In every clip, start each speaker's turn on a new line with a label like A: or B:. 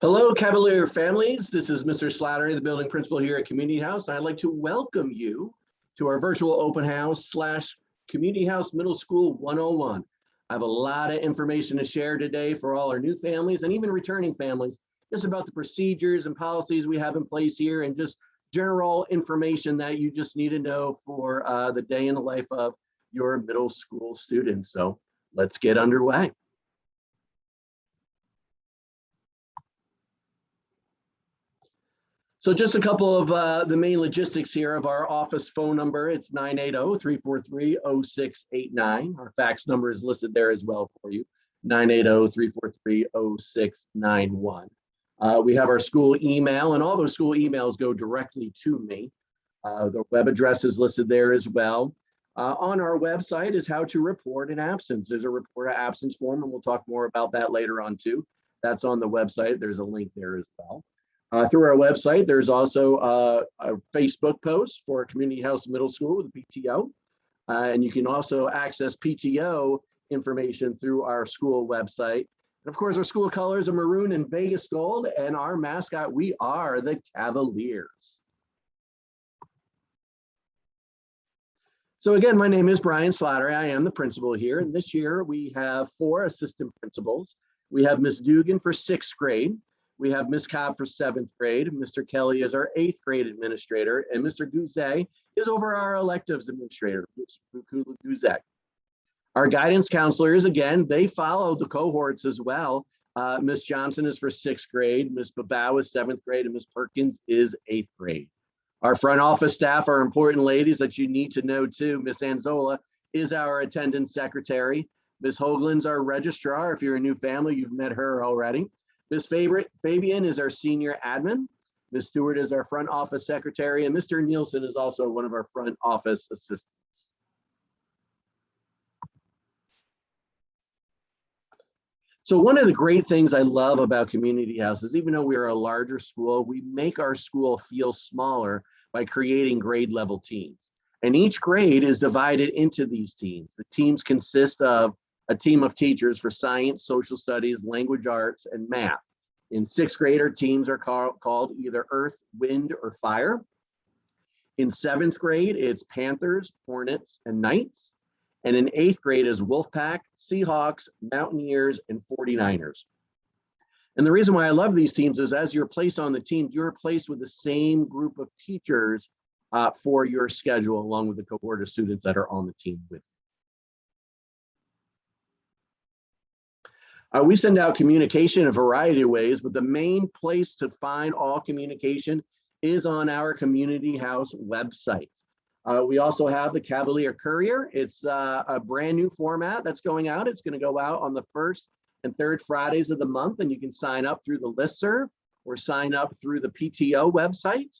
A: Hello, Cavalier families. This is Mr. Slattery, the building principal here at Community House. I'd like to welcome you to our virtual open house / Community House Middle School 101. I have a lot of information to share today for all our new families and even returning families, just about the procedures and policies we have in place here and just general information that you just need to know for the day in the life of your middle school students. So let's get underway. So just a couple of the main logistics here of our office phone number. It's 980-343-0689. Our fax number is listed there as well for you, 980-343-0691. We have our school email, and all those school emails go directly to me. The web address is listed there as well. On our website is how to report an absence. There's a report an absence form, and we'll talk more about that later on too. That's on the website. There's a link there as well. Through our website, there's also a Facebook post for Community House Middle School with PTO. And you can also access PTO information through our school website. And of course, our school colors are maroon and Vegas gold, and our mascot, we are the Cavaliers. So again, my name is Brian Slattery. I am the principal here. And this year we have 4 assistant principals. We have Ms. Dugan for 6th grade. We have Ms. Cobb for 7th grade. Mr. Kelly is our 8th grade administrator, and Mr. Guzet is over our electives administrator, Mr. Guzet. Our guidance counselors, again, they follow the cohorts as well. Ms. Johnson is for 6th grade, Ms. Babau is 7th grade, and Ms. Perkins is 8th grade. Our front office staff are important ladies that you need to know too. Ms. Anzola is our attendance secretary. Ms. Hoagland's our registrar. If you're a new family, you've met her already. Ms. Fabian is our senior admin. Ms. Stewart is our front office secretary, and Mr. Nielsen is also one of our front office assistants. So one of the great things I love about Community House is, even though we are a larger school, we make our school feel smaller by creating grade level teams. And each grade is divided into these teams. The teams consist of a team of teachers for science, social studies, language arts, and math. In 6th grade, our teams are called either earth, wind, or fire. In 7th grade, it's Panthers, Hornets, and Knights. And in 8th grade is Wolfpack, Seahawks, Mountaineers, and 49ers. And the reason why I love these teams is, as you're placed on the teams, you're placed with the same group of teachers for your schedule, along with the cohort of students that are on the team with you. We send out communication in a variety of ways, but the main place to find all communication is on our Community House website. We also have the Cavalier Courier. It's a brand new format that's going out. It's going to go out on the 1st and 3rd Fridays of the month, and you can sign up through the listserv or sign up through the PTO website.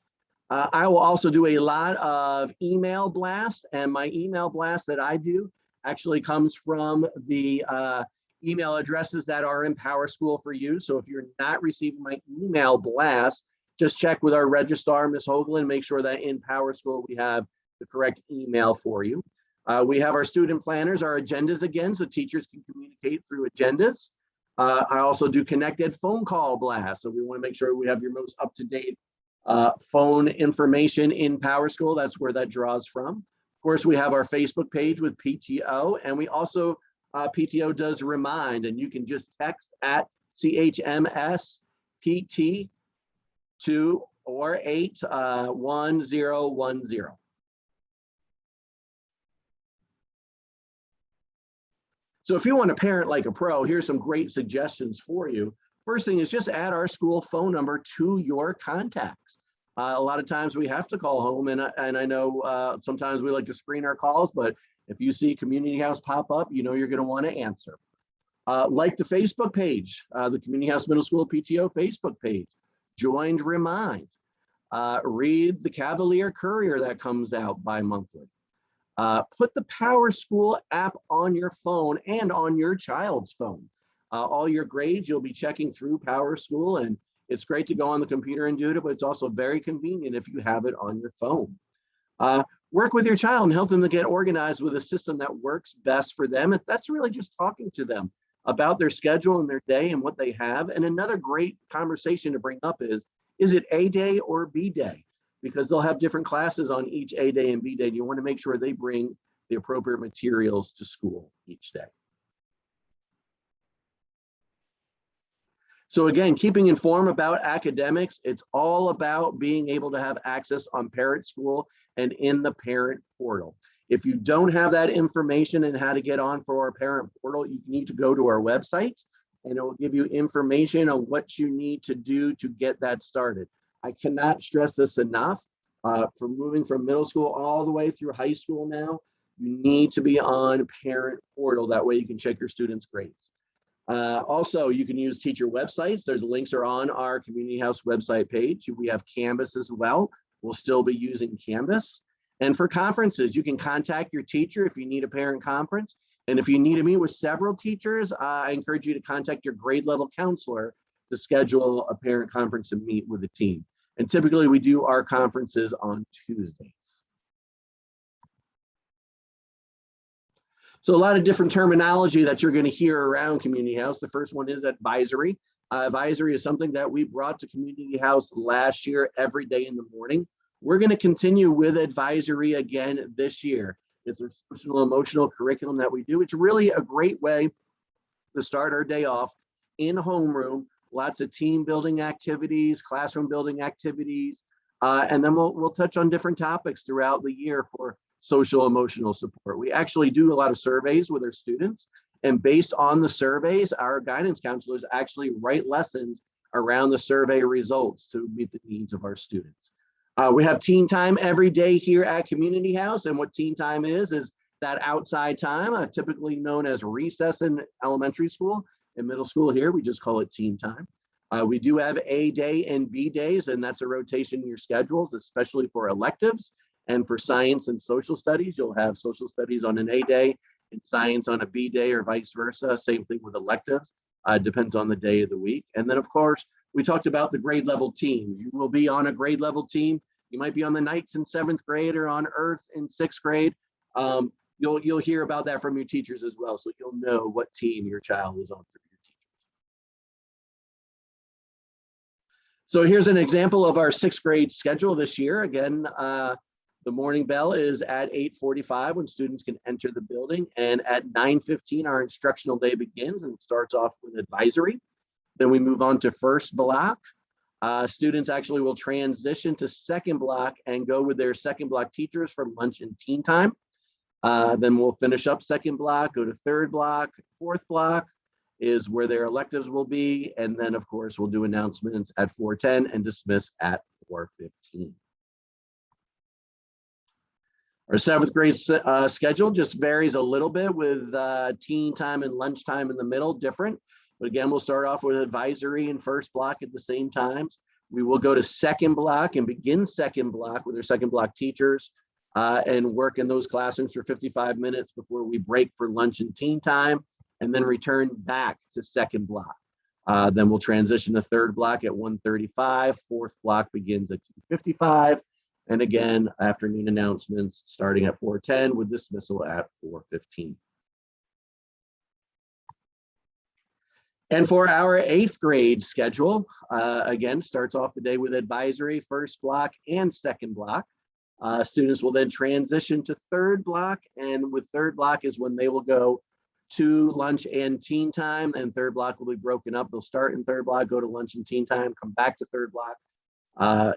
A: I will also do a lot of email blasts, and my email blast that I do actually comes from the email addresses that are in PowerSchool for you. So if you're not receiving my email blast, just check with our registrar, Ms. Hoagland, make sure that in PowerSchool we have the correct email for you. We have our student planners, our agendas again, so teachers can communicate through agendas. I also do connected phone call blasts. So we want to make sure we have your most up-to-date phone information in PowerSchool. That's where that draws from. Of course, we have our Facebook page with PTO, and we also PTO does remind, and you can just text at CHMS PT 2 or 8 1010. So if you want to parent like a pro, here's some great suggestions for you. First thing is just add our school phone number to your contacts. A lot of times we have to call home, and I know sometimes we like to screen our calls, but if you see Community House pop up, you know you're going to want to answer. Like the Facebook page, the Community House Middle School PTO Facebook page. Joined Remind. Read the Cavalier Courier that comes out bi-monthly. Put the PowerSchool app on your phone and on your child's phone. All your grades, you'll be checking through PowerSchool, and it's great to go on the computer and do it, but it's also very convenient if you have it on your phone. Work with your child and help them to get organized with a system that works best for them. That's really just talking to them about their schedule and their day and what they have. And another great conversation to bring up is it A day or B day? Because they'll have different classes on each A day and B day. And you want to make sure they bring the appropriate materials to school each day. So again, keeping informed about academics, it's all about being able to have access on Parent School and in the parent portal. If you don't have that information and how to get on for our parent portal, you need to go to our website and it will give you information on what you need to do to get that started. I cannot stress this enough. For moving from middle school all the way through high school now, you need to be on parent portal. That way you can check your students' grades. Also, you can use teacher websites. There's links are on our community house website page. We have Canvas as well. We'll still be using Canvas. And for conferences, you can contact your teacher if you need a parent conference. And if you need to meet with several teachers, I encourage you to contact your grade level counselor to schedule a parent conference and meet with the team. And typically we do our conferences on Tuesdays. So a lot of different terminology that you're going to hear around Community House. The first one is advisory. Advisory is something that we brought to Community House last year every day in the morning. We're going to continue with advisory again this year. It's a social emotional curriculum that we do. It's really a great way to start our day off in homeroom. Lots of team building activities, classroom building activities, and then we'll touch on different topics throughout the year for social emotional support. We actually do a lot of surveys with our students, and based on the surveys, our guidance counselors actually write lessons around the survey results to meet the needs of our students. We have teen time every day here at Community House, and what teen time is that outside time, typically known as recess in elementary school. In middle school here, we just call it teen time. We do have A day and B days, and that's a rotation in your schedules, especially for electives. And for science and social studies, you'll have social studies on an A day and science on a B day or vice versa. Same thing with electives, depends on the day of the week. And then of course, we talked about the grade level teams. You will be on a grade level team. You might be on the Knights in 7th grade or on Earth in 6th grade. You'll hear about that from your teachers as well. So you'll know what team your child is on for your teachers. So here's an example of our 6th grade schedule this year. Again, the morning bell is at 8:45 when students can enter the building, and at 9:15 our instructional day begins, and it starts off with advisory. Then we move on to first block. Students actually will transition to second block and go with their second block teachers for lunch and teen time. Then we'll finish up second block, go to third block. Fourth block is where their electives will be, and then of course we'll do announcements at 4:10 and dismiss at 4:15. Our 7th grade schedule just varies a little bit with teen time and lunchtime in the middle, different. But again, we'll start off with advisory and first block at the same times. We will go to second block and begin second block with our second block teachers and work in those classrooms for 55 minutes before we break for lunch and teen time, and then return back to second block. Then we'll transition to third block at 1:35. Fourth block begins at 2:55. And again, afternoon announcements starting at 4:10 with dismissal at 4:15. And for our 8th grade schedule, again, starts off the day with advisory, first block and second block. Students will then transition to third block, and with third block is when they will go to lunch and teen time, and third block will be broken up. They'll start in third block, go to lunch and teen time, come back to third block.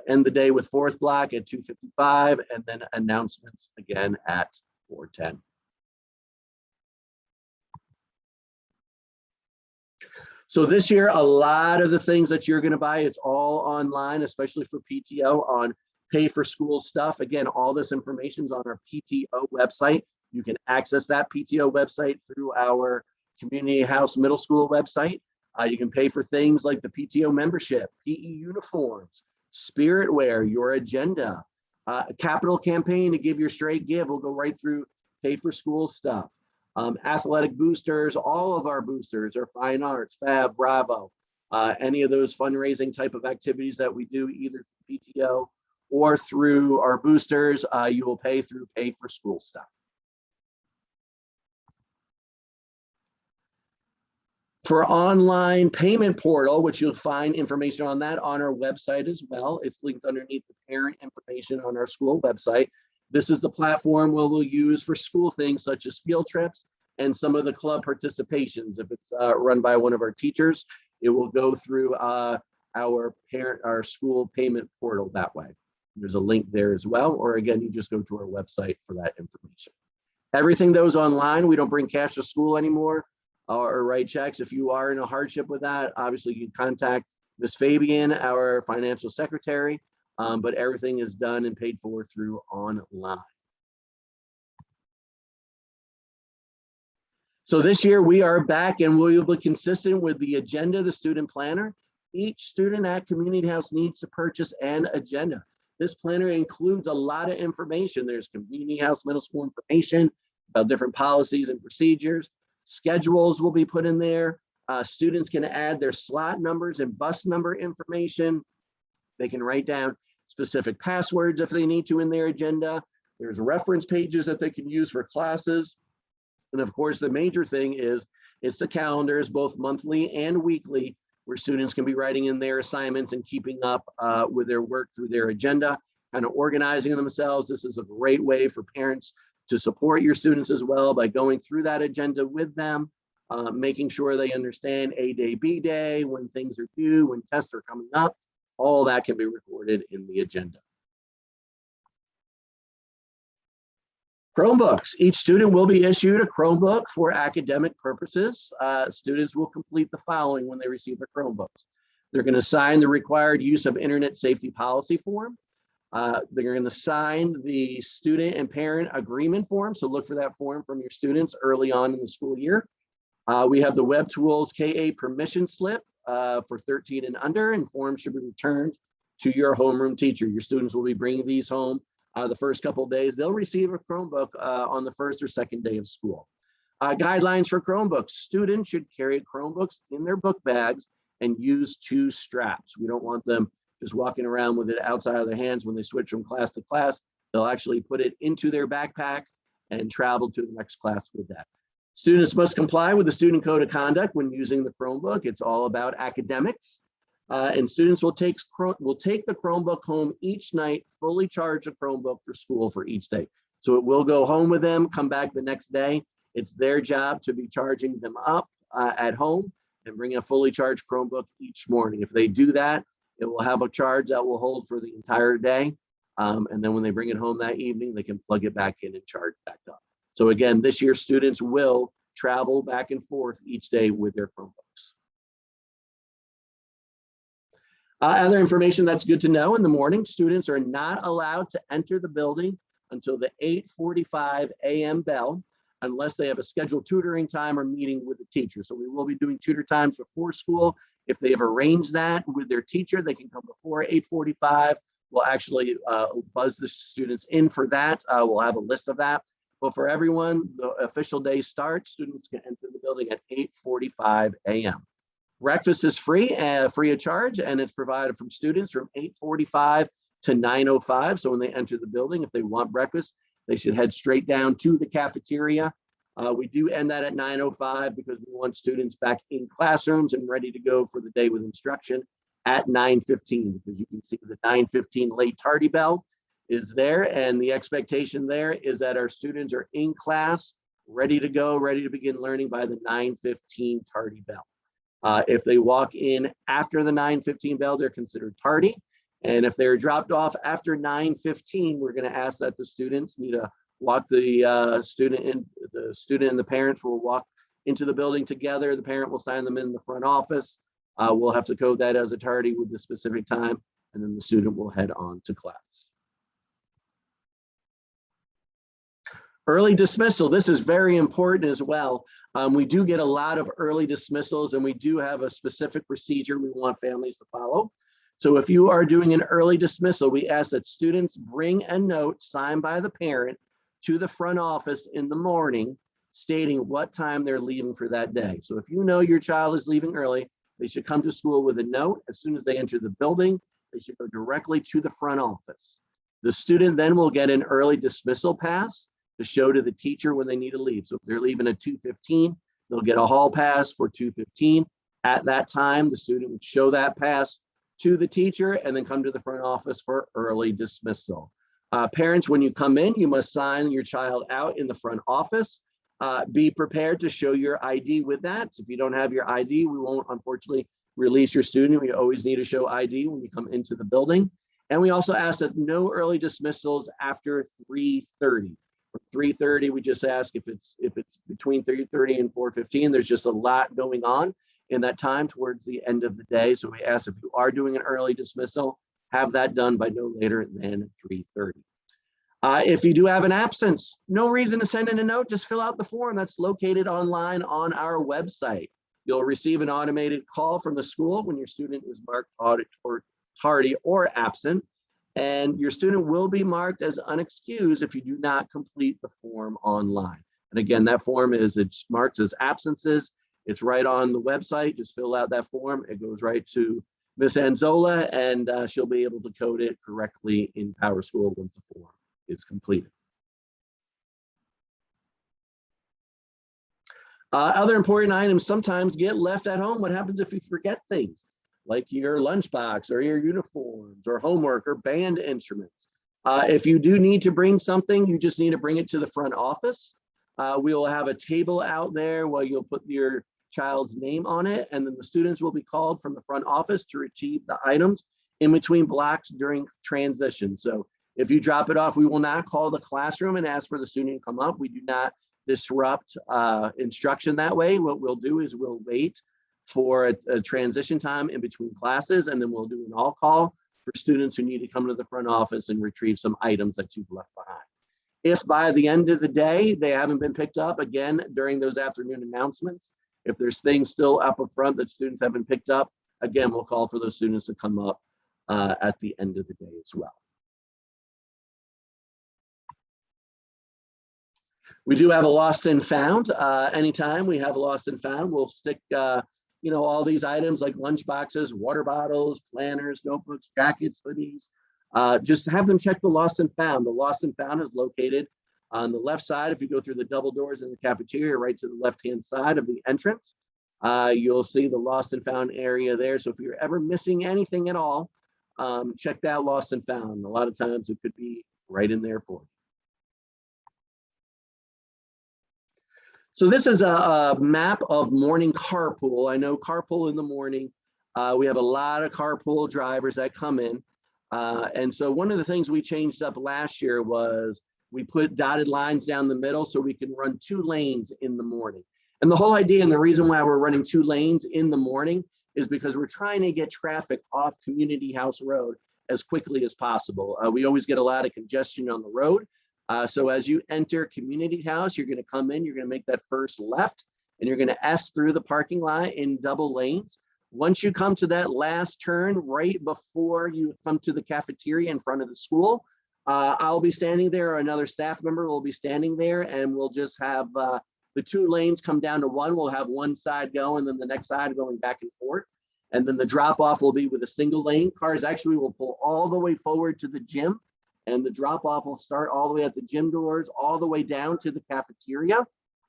A: End the day with fourth block at 2:55, and then announcements again at 4:10. So this year, a lot of the things that you're going to buy, it's all online, especially for PTO on pay for school stuff. Again, all this information is on our PTO website. You can access that PTO website through our Community House Middle School website. You can pay for things like the PTO membership, PE uniforms, spirit wear, your agenda, a capital campaign to give your straight give. We'll go right through pay for school stuff. Athletic boosters, all of our boosters are fine arts, Fab, Bravo, any of those fundraising type of activities that we do either through PTO or through our boosters, you will pay through pay for school stuff. For online payment portal, which you'll find information on that on our website as well. It's linked underneath the parent information on our school website. This is the platform we'll use for school things such as field trips and some of the club participations. If it's run by one of our teachers, it will go through our school payment portal that way. There's a link there as well, or again, you just go to our website for that information. Everything goes online. We don't bring cash to school anymore or write checks. If you are in a hardship with that, obviously you can contact Ms. Fabian, our financial secretary, but everything is done and paid for through online. So this year we are back and we will be consistent with the agenda of the student planner. Each student at Community House needs to purchase an agenda. This planner includes a lot of information. There's Community House Middle School information about different policies and procedures. Schedules will be put in there. Students can add their slot numbers and bus number information. They can write down specific passwords if they need to in their agenda. There's reference pages that they can use for classes. And of course, the major thing is it's the calendars, both monthly and weekly, where students can be writing in their assignments and keeping up with their work through their agenda, kind of organizing themselves. This is a great way for parents to support your students as well by going through that agenda with them, making sure they understand A day, B day, when things are due, when tests are coming up. All that can be recorded in the agenda. Chromebooks. Each student will be issued a Chromebook for academic purposes. Students will complete the following when they receive their Chromebooks. They're going to sign the required use of internet safety policy form. They're going to sign the student and parent agreement form. So look for that form from your students early on in the school year. We have the Web Tools KA permission slip for 13 and under, and forms should be returned to your homeroom teacher. Your students will be bringing these home the first couple of days. They'll receive a Chromebook on the first or second day of school. Guidelines for Chromebooks. Students should carry Chromebooks in their book bags and use 2 straps. We don't want them just walking around with it outside of their hands when they switch from class to class. They'll actually put it into their backpack and travel to the next class with that. Students must comply with the student code of conduct when using the Chromebook. It's all about academics. And students will take the Chromebook home each night, fully charge a Chromebook for school for each day. So it will go home with them, come back the next day. It's their job to be charging them up at home and bring a fully charged Chromebook each morning. If they do that, it will have a charge that will hold for the entire day. And then when they bring it home that evening, they can plug it back in and charge back up. So again, this year students will travel back and forth each day with their Chromebooks. Other information that's good to know: in the morning, students are not allowed to enter the building until the 8:45 a.m. bell, unless they have a scheduled tutoring time or meeting with the teacher. So we will be doing tutor times before school. If they have arranged that with their teacher, they can come before 8:45. We'll actually buzz the students in for that. We'll have a list of that. But for everyone, the official day starts. Students can enter the building at 8:45 a.m. Breakfast is free of charge, and it's provided from students from 8:45 to 9:05. So when they enter the building, if they want breakfast, they should head straight down to the cafeteria. We do end that at 9:05 because we want students back in classrooms and ready to go for the day with instruction at 9:15, because you can see the 9:15 late tardy bell is there, and the expectation there is that our students are in class, ready to go, ready to begin learning by the 9:15 tardy bell. If they walk in after the 9:15 bell, they're considered tardy. And if they're dropped off after 9:15, we're going to ask that the students need to walk the student and the parents will walk into the building together. The parent will sign them in the front office. We'll have to code that as a tardy with the specific time, and then the student will head on to class. Early dismissal. This is very important as well. We do get a lot of early dismissals, and we do have a specific procedure we want families to follow. So if you are doing an early dismissal, we ask that students bring a note signed by the parent to the front office in the morning stating what time they're leaving for that day. So if you know your child is leaving early, they should come to school with a note. As soon as they enter the building, they should go directly to the front office. The student then will get an early dismissal pass to show to the teacher when they need to leave. So if they're leaving at 2:15, They'll get a hall pass for 2:15. At that time, the student would show that pass to the teacher and then come to the front office for early dismissal. Parents, when you come in, you must sign your child out in the front office. Be prepared to show your ID with that. So if you don't have your ID, we won't unfortunately release your student. We always need to show ID when you come into the building. And we also ask that no early dismissals after 3:30. For 3:30, we just ask if it's between 3:30 and 4:15, there's just a lot going on in that time towards the end of the day. So we ask if you are doing an early dismissal, have that done by no later than 3:30. If you do have an absence, no reason to send in a note, just fill out the form that's located online on our website. You'll receive an automated call from the school when your student is marked tardy or absent, and your student will be marked as unexcused if you do not complete the form online. And again, that form it's marked as absences. It's right on the website. Just fill out that form. It goes right to Ms. Anzola, and she'll be able to code it correctly in PowerSchool once the form is completed. Other important items sometimes get left at home. What happens if you forget things like your lunchbox or your uniforms or homework or band instruments? If you do need to bring something, you just need to bring it to the front office. We will have a table out there where you'll put your child's name on it, and then the students will be called from the front office to retrieve the items in between blocks during transition. So if you drop it off, we will not call the classroom and ask for the student to come up. We do not disrupt instruction that way. What we'll do is we'll wait for a transition time in between classes, and then we'll do an all call for students who need to come to the front office and retrieve some items that you've left behind. If by the end of the day they haven't been picked up, again, during those afternoon announcements, if there's things still up front that students haven't picked up, again, we'll call for those students to come up at the end of the day as well. We do have a lost and found. Anytime we have a lost and found, we'll stick all these items like lunch boxes, water bottles, planners, notebooks, jackets, hoodies. Just have them check the lost and found. The lost and found is located on the left side. If you go through the double doors in the cafeteria, right to the left-hand side of the entrance, you'll see the lost and found area there. So if you're ever missing anything at all, check that lost and found. A lot of times it could be right in there for you. So this is a map of morning carpool. I know carpool in the morning. We have a lot of carpool drivers that come in. And so one of the things we changed up last year was we put dotted lines down the middle so we can run 2 lanes in the morning. And the whole idea and the reason why we're running 2 lanes in the morning is because we're trying to get traffic off Community House Road as quickly as possible. We always get a lot of congestion on the road. So as you enter Community House, you're going to come in, you're going to make that first left, and you're going to S through the parking lot in double lanes. Once you come to that last turn, right before you come to the cafeteria in front of the school, I'll be standing there, or another staff member will be standing there, and we'll just have the 2 lanes come down to 1. We'll have one side go, and then the next side going back and forth. And then the drop off will be with a single lane. Cars actually will pull all the way forward to the gym, and the drop off will start all the way at the gym doors, all the way down to the cafeteria.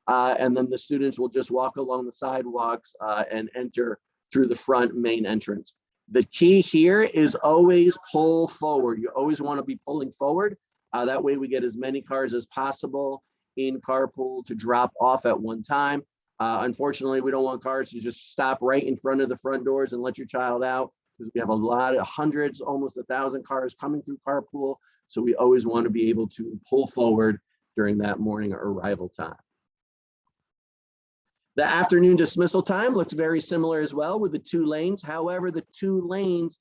A: And then the students will just walk along the sidewalks and enter through the front main entrance. The key here is always pull forward. You always want to be pulling forward. That way we get as many cars as possible in carpool to drop off at one time. Unfortunately, we don't want cars to just stop right in front of the front doors and let your child out, because we have a lot of hundreds, almost 1,000 cars coming through carpool. So we always want to be able to pull forward during that morning arrival time. The afternoon dismissal time looks very similar as well with the 2 lanes. However, the 2 lanes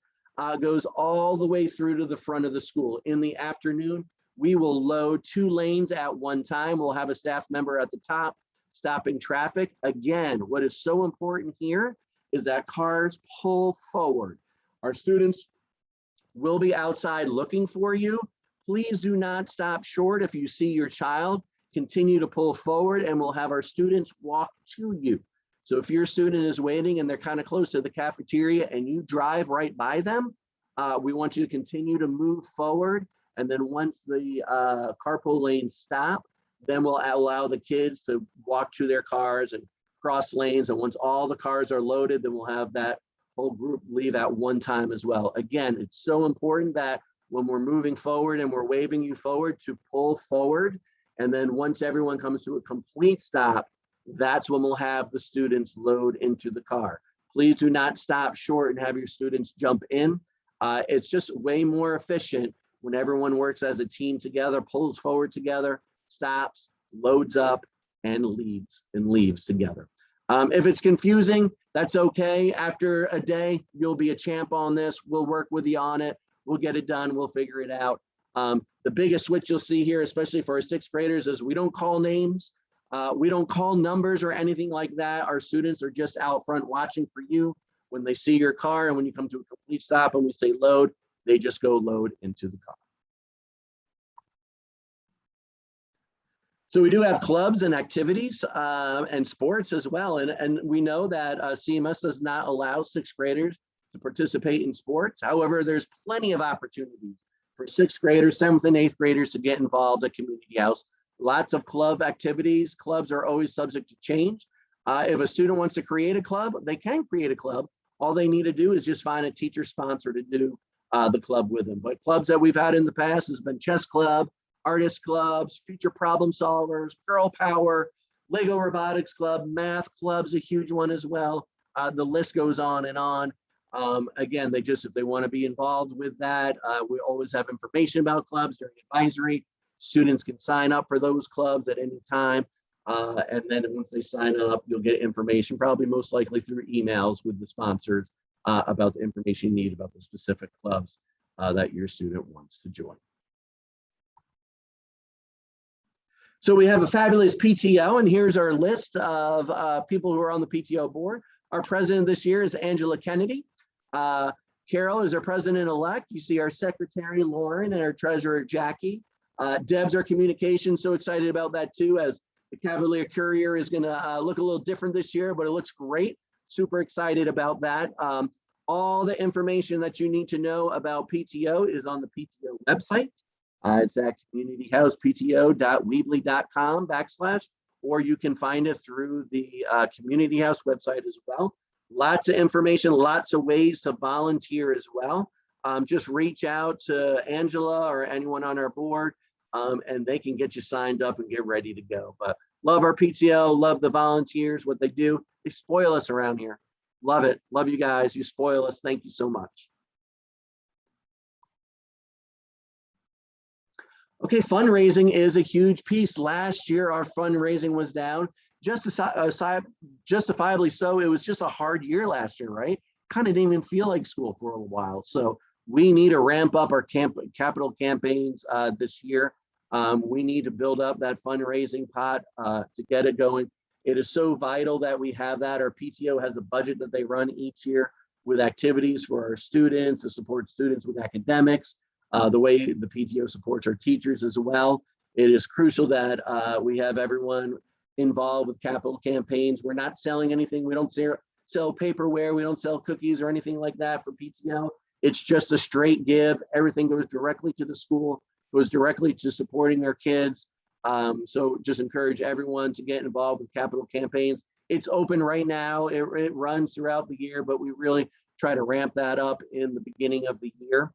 A: goes all the way through to the front of the school. In the afternoon, we will load 2 lanes at one time. We'll have a staff member at the top stopping traffic. Again, what is so important here is that cars pull forward. Our students will be outside looking for you. Please do not stop short. If you see your child, continue to pull forward, and we'll have our students walk to you. So if your student is waiting and they're kind of close to the cafeteria and you drive right by them, we want you to continue to move forward. And then once the carpool lanes stop, then we'll allow the kids to walk to their cars and cross lanes. And once all the cars are loaded, then we'll have that whole group leave at one time as well. Again, it's so important that when we're moving forward and we're waving you forward to pull forward. And then once everyone comes to a complete stop, that's when we'll have the students load into the car. Please do not stop short and have your students jump in. It's just way more efficient when everyone works as a team together, pulls forward together, stops, loads up, and leaves together. If it's confusing, that's okay. After a day, you'll be a champ on this. We'll work with you on it. We'll get it done. We'll figure it out. The biggest switch you'll see here, especially for our sixth graders, is we don't call names. We don't call numbers or anything like that. Our students are just out front watching for you. When they see your car and when you come to a complete stop and we say load, they just go load into the car. So we do have clubs and activities and sports as well. And we know that CMS does not allow sixth graders to participate in sports. However, there's plenty of opportunities for sixth graders, seventh and eighth graders to get involved at Community House. Lots of club activities. Clubs are always subject to change. If a student wants to create a club, they can create a club. All they need to do is just find a teacher sponsor to do the club with them. But clubs that we've had in the past has been chess club, artist clubs, future problem solvers, girl power, Lego robotics club, math club's a huge one as well. The list goes on and on. Again, if they want to be involved with that, we always have information about clubs during advisory. Students can sign up for those clubs at any time. And then once they sign up, you'll get information, probably most likely through emails with the sponsors about the information you need about the specific clubs that your student wants to join. So we have a fabulous PTO, and here's our list of people who are on the PTO board. Our president this year is Angela Kennedy. Carol is our president-elect. You see our secretary, Lauren, and our treasurer, Jackie. Deb's our communication, so excited about that too, as the Cavalier Courier is gonna look a little different this year, but it looks great. Super excited about that. All the information that you need to know about PTO is on the PTO website. It's at communityhousepto.weebly.com/, or you can find it through the Community House website as well. Lots of information, lots of ways to volunteer as well. Just reach out to Angela or anyone on our board, and they can get you signed up and get ready to go. But love our PTO, love the volunteers, what they do. They spoil us around here. Love it. Love you guys. You spoil us. Thank you so much. Okay, fundraising is a huge piece. Last year, our fundraising was down, justifiably so. It was just a hard year last year, right? Kind of didn't even feel like school for a while. So we need to ramp up our capital campaigns this year. We need to build up that fundraising pot to get it going. It is so vital that we have that. Our PTO has a budget that they run each year with activities for our students, to support students with academics, the way the PTO supports our teachers as well. It is crucial that we have everyone involved with capital campaigns. We're not selling anything. We don't sell paperware. We don't sell cookies or anything like that for PTO. It's just a straight give. Everything goes directly to the school, goes directly to supporting our kids. So just encourage everyone to get involved with capital campaigns. It's open right now. It runs throughout the year, but we really try to ramp that up in the beginning of the year.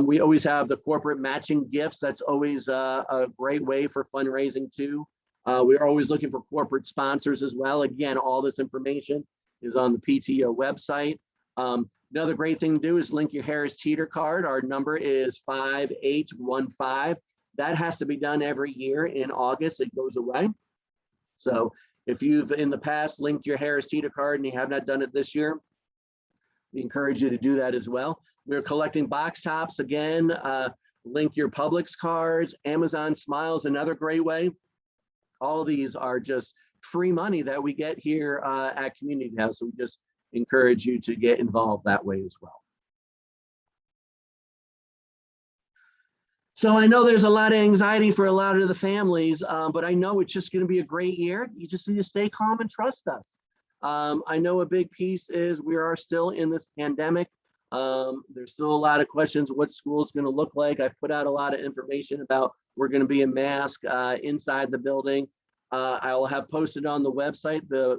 A: We always have the corporate matching gifts. That's always a great way for fundraising too. We're always looking for corporate sponsors as well. Again, all this information is on the PTO website. Another great thing to do is link your Harris Teeter card. Our number is 5815. That has to be done every year in August. It goes away. So if you've in the past linked your Harris Teeter card and you have not done it this year, we encourage you to do that as well. We're collecting box tops again. Link your Publix cards. Amazon Smiles, another great way. All of these are just free money that we get here at Community House. So we just encourage you to get involved that way as well. So I know there's a lot of anxiety for a lot of the families, but I know it's just going to be a great year. You just need to stay calm and trust us. I know a big piece is we are still in this pandemic. There's still a lot of questions what school is going to look like. I've put out a lot of information about we're going to be a mask inside the building. I will have posted on the website the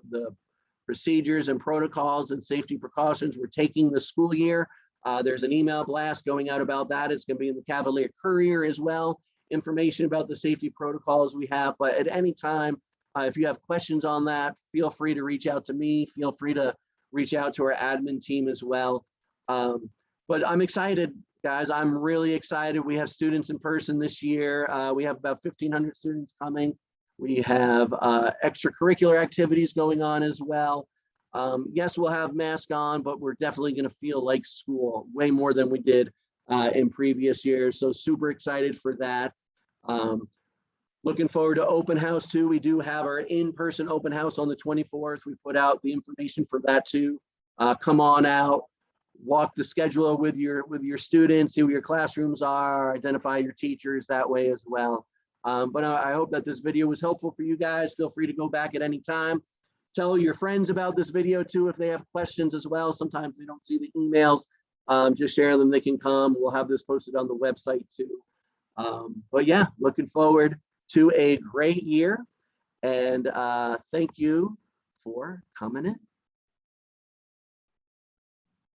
A: procedures and protocols and safety precautions we're taking this school year. There's an email blast going out about that. It's going to be in the Cavalier Courier as well, information about the safety protocols we have. But at any time, if you have questions on that, feel free to reach out to me. Feel free to reach out to our admin team as well. But I'm excited, guys. I'm really excited. We have students in person this year. We have about 1,500 students coming. We have extracurricular activities going on as well. Yes, we'll have masks on, but we're definitely going to feel like school way more than we did in previous years. So super excited for that. Looking forward to open house too. We do have our in-person open house on the 24th. We put out the information for that too. Come on out, walk the schedule with your students, see where your classrooms are, identify your teachers that way as well. But I hope that this video was helpful for you guys. Feel free to go back at any time. Tell your friends about this video too if they have questions as well. Sometimes they don't see the emails. Just share them, they can come. We'll have this posted on the website too. But yeah, looking forward to a great year. And thank you for coming in.